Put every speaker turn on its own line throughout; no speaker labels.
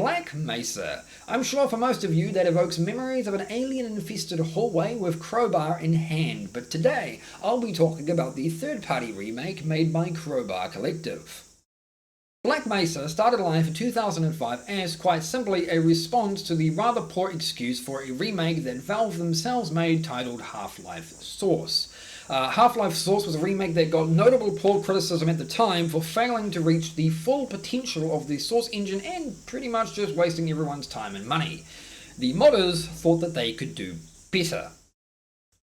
Black Mesa. I'm sure for most of you that evokes memories of an alien-infested hallway with crowbar in hand, but today I'll be talking about the third-party remake made by Crowbar Collective. Black Mesa started life in 2005 as, quite simply, a response to the rather poor excuse for a remake that Valve themselves made titled HalfLife Source. HalfLife Source was a remake that got notable poor criticism at the time for failing to reach the full potential of the Source engine and pretty much just wasting everyone's time and money. The modders thought that they could do better.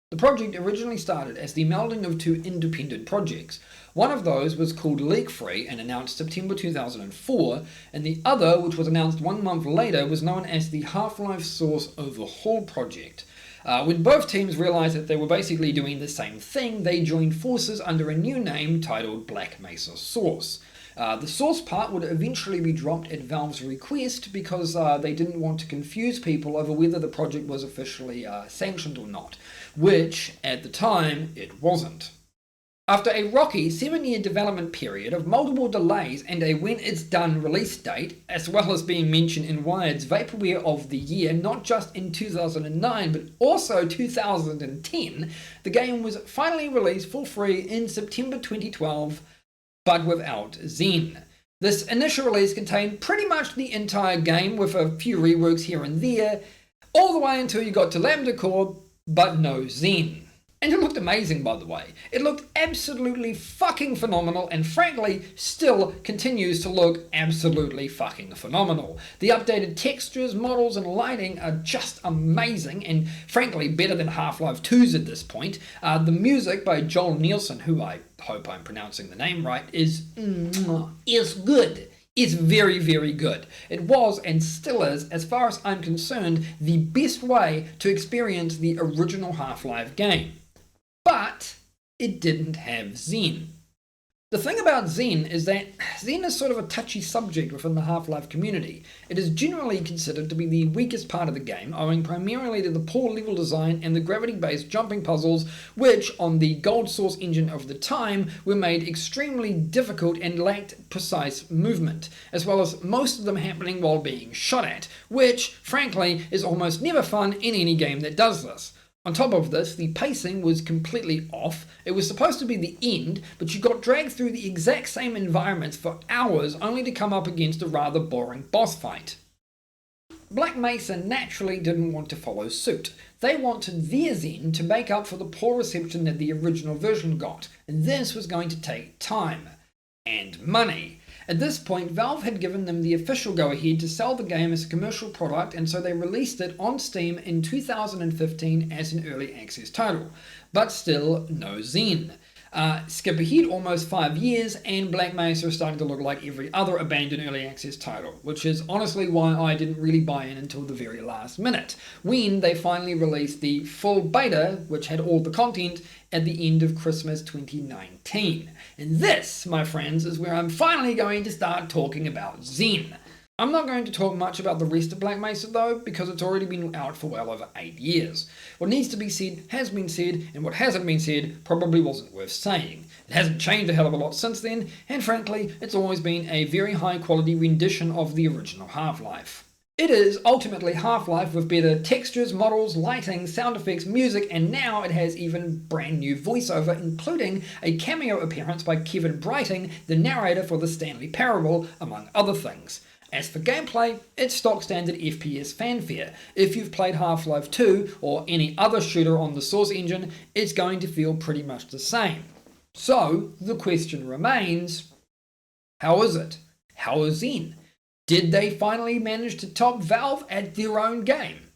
The project originally started as the melding of two independent projects. One of those was called Leak Free and announced September 2004, and the other, which was announced 1 month later, was known as the HalfLife Source Overhaul Project. When both teams realized that they were basically doing the same thing, they joined forces under a new name titled Black Mesa Source. The Source part would eventually be dropped at Valve's request because they didn't want to confuse people over whether the project was officially sanctioned or not, which, at the time, it wasn't. After a rocky 7-year development period of multiple delays and a when it's done release date, as well as being mentioned in Wired's Vaporware of the Year not just in 2009 but also 2010, the game was finally released for free in September 2012, but without Zen. This initial release contained pretty much the entire game with a few reworks here and there, all the way until you got to Lambda Core, but no Zen. And it looked amazing, by the way. It looked absolutely fucking phenomenal, and frankly, still continues to look absolutely fucking phenomenal. The updated textures, models, and lighting are just amazing, and frankly, better than Half-Life 2's at this point. The music by Joel Nielsen, who I hope I'm pronouncing the name right, is good. It's very, very good. It was, and still is, as far as I'm concerned, the best way to experience the original Half-Life game. But it didn't have Zen. The thing about Zen is that Zen is sort of a touchy subject within the Half-Life community. It is generally considered to be the weakest part of the game, owing primarily to the poor level design and the gravity-based jumping puzzles, which, on the Gold Source engine of the time, were made extremely difficult and lacked precise movement, as well as most of them happening while being shot at, which, frankly, is almost never fun in any game that does this. On top of this, the pacing was completely off. It was supposed to be the end, but you got dragged through the exact same environments for hours only to come up against a rather boring boss fight. Black Mesa naturally didn't want to follow suit. They wanted their Zen to make up for the poor reception that the original version got, and this was going to take time and money. At this point, Valve had given them the official go-ahead to sell the game as a commercial product, and so they released it on Steam in 2015 as an early access title. But still, no Zen. Skip ahead almost 5 years, and Black Mesa is starting to look like every other abandoned early access title, which is honestly why I didn't really buy in until the very last minute, when they finally released the full beta, which had all the content, at the end of Christmas 2019. And this, my friends, is where I'm finally going to start talking about Zen. I'm not going to talk much about the rest of Black Mesa though, because it's already been out for well over 8 years. What needs to be said has been said, and what hasn't been said probably wasn't worth saying. It hasn't changed a hell of a lot since then, and frankly, it's always been a very high quality rendition of the original Half-Life. It is ultimately Half-Life with better textures, models, lighting, sound effects, music, and now it has even brand new voiceover, including a cameo appearance by Kevin Brighting, the narrator for the Stanley Parable, among other things. As for gameplay, it's stock standard FPS fanfare. If you've played Half-Life 2 or any other shooter on the Source engine, it's going to feel pretty much the same. So, the question remains, how is it? How is Zen? Did they finally manage to top Valve at their own game?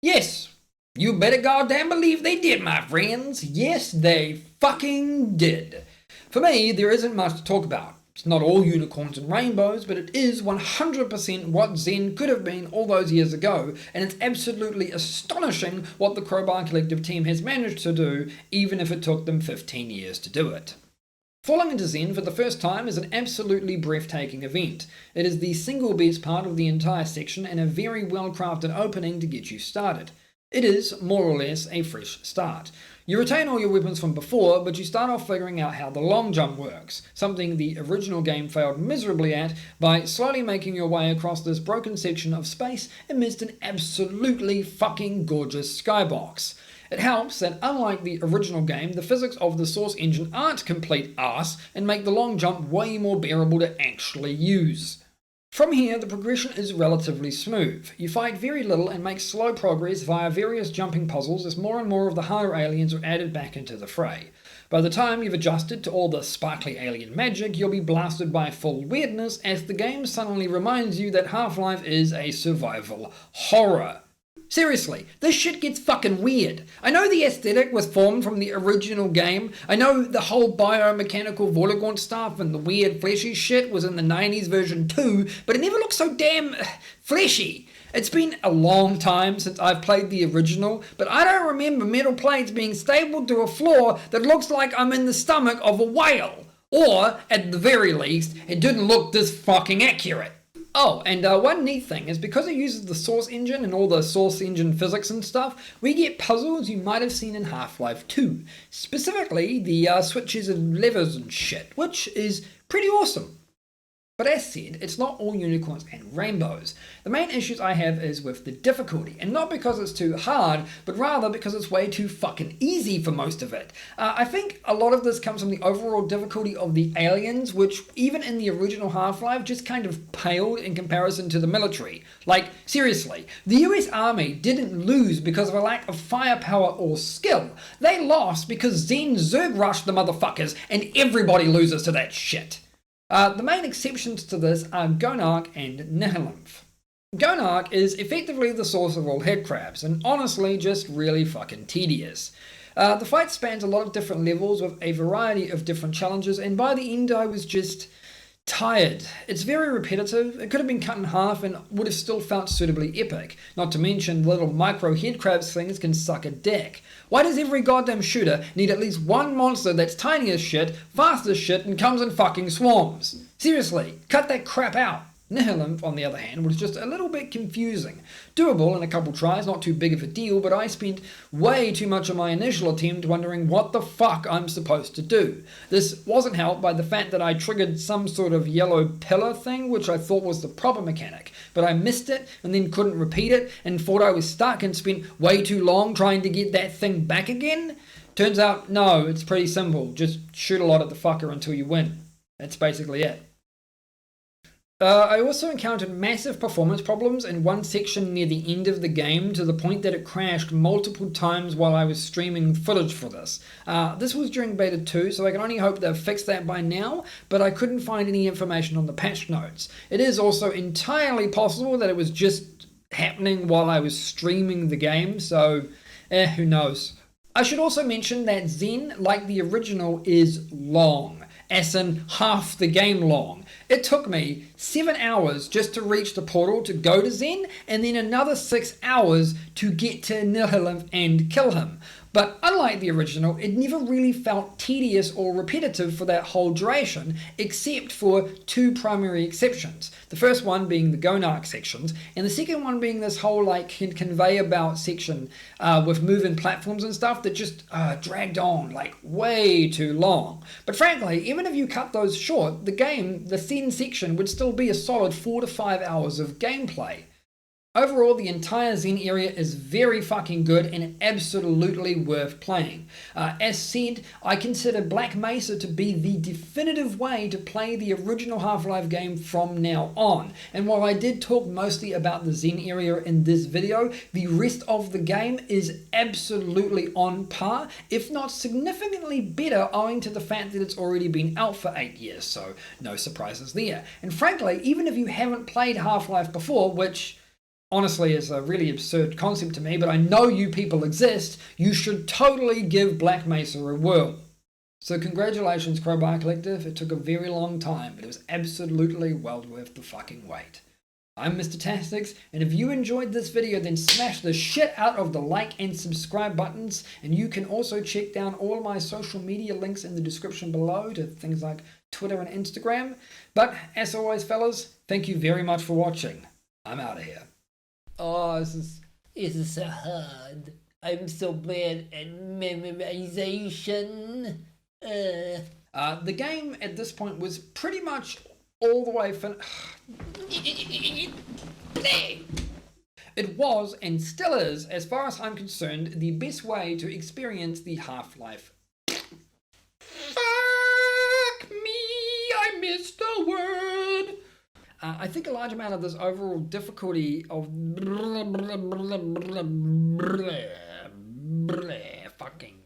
Yes, you better goddamn believe they did, my friends. Yes, they fucking did. For me, there isn't much to talk about. It's not all unicorns and rainbows, but it is 100% what Zen could have been all those years ago, and it's absolutely astonishing what the Crowbar Collective team has managed to do, even if it took them 15 years to do it. Falling into Zen for the first time is an absolutely breathtaking event. It is the single best part of the entire section and a very well crafted opening to get you started. It is, more or less, a fresh start. You retain all your weapons from before, but you start off figuring out how the long jump works, something the original game failed miserably at by slowly making your way across this broken section of space amidst an absolutely fucking gorgeous skybox. It helps that, unlike the original game, the physics of the source engine aren't complete arse and make the long jump way more bearable to actually use. From here, the progression is relatively smooth. You fight very little and make slow progress via various jumping puzzles as more and more of the harder aliens are added back into the fray. By the time you've adjusted to all the sparkly alien magic, you'll be blasted by full weirdness as the game suddenly reminds you that Half-Life is a survival horror. Seriously, this shit gets fucking weird. I know the aesthetic was formed from the original game. I know the whole biomechanical Vortigaunt stuff and the weird fleshy shit was in the 90s version too, but it never looked so damn fleshy. It's been a long time since I've played the original, but I don't remember metal plates being stapled to a floor that looks like I'm in the stomach of a whale. Or, at the very least, it didn't look this fucking accurate. Oh, and one neat thing is because it uses the source engine and all the source engine physics and stuff, we get puzzles you might have seen in Half-Life 2. Specifically, the switches and levers and shit, which is pretty awesome. But as said, it's not all unicorns and rainbows. The main issues I have is with the difficulty, and not because it's too hard, but rather because it's way too fucking easy for most of it. I think a lot of this comes from the overall difficulty of the aliens, which even in the original Half-Life just kind of paled in comparison to the military. Like, seriously, the US Army didn't lose because of a lack of firepower or skill. They lost because Zen Zerg rushed the motherfuckers, and everybody loses to that shit. The main exceptions to this are Gonarch and Nihilmph. Gonarch is effectively the source of all headcrabs, and honestly just really fucking tedious. The fight spans a lot of different levels with a variety of different challenges, and by the end I was just tired. It's very repetitive, it could have been cut in half and would have still felt suitably epic, not to mention the little micro headcrabs things can suck a dick. Why does every goddamn shooter need at least one monster that's tiny as shit, fast as shit, and comes in fucking swarms? Seriously, cut that crap out. Nihilmph, on the other hand, was just a little bit confusing. Doable in a couple tries, not too big of a deal, but I spent way too much of my initial attempt wondering what the fuck I'm supposed to do. This wasn't helped by the fact that I triggered some sort of yellow pillar thing, which I thought was the proper mechanic, but I missed it and then couldn't repeat it and thought I was stuck and spent way too long trying to get that thing back again. Turns out, no, it's pretty simple. Just shoot a lot at the fucker until you win. That's basically it. I also encountered massive performance problems in one section near the end of the game to the point that it crashed multiple times while I was streaming footage for this. This was during beta 2, so I can only hope they've fixed that by now, but I couldn't find any information on the patch notes. It is also entirely possible that it was just happening while I was streaming the game, so who knows. I should also mention that Zen, like the original, is long, as in half the game long. It took me 7 hours just to reach the portal to go to Zen, and then another 6 hours to get to Nihilmph and kill him. But unlike the original, it never really felt tedious or repetitive for that whole duration, except for two primary exceptions. The first one being the Gonarch sections, and the second one being this whole conveyor belt section with moving platforms and stuff that just dragged on way too long. But frankly, even if you cut those short, the Zen section would still be a solid 4 to 5 hours of gameplay. Overall, the entire Zen area is very fucking good and absolutely worth playing. As said, I consider Black Mesa to be the definitive way to play the original Half-Life game from now on. And while I did talk mostly about the Zen area in this video, the rest of the game is absolutely on par, if not significantly better, owing to the fact that it's already been out for 8 years, so no surprises there. And frankly, even if you haven't played Half-Life before, which honestly is a really absurd concept to me, but I know you people exist, you should totally give Black Mesa a whirl. So congratulations, Crowbar Collective. It took a very long time, but it was absolutely well worth the fucking wait. I'm MrTastix, and if you enjoyed this video, then smash the shit out of the like and subscribe buttons, and you can also check down all my social media links in the description below to things like Twitter and Instagram. But as always, fellas, thank you very much for watching. I'm out of here. Oh, this is
It's so hard. I'm so bad at memorization.
The game at this point was pretty much all the way It was, and still is, as far as I'm concerned, the best way to experience the Half-Life. Fuck me, I missed a word. I think a large amount of this overall difficulty of fucking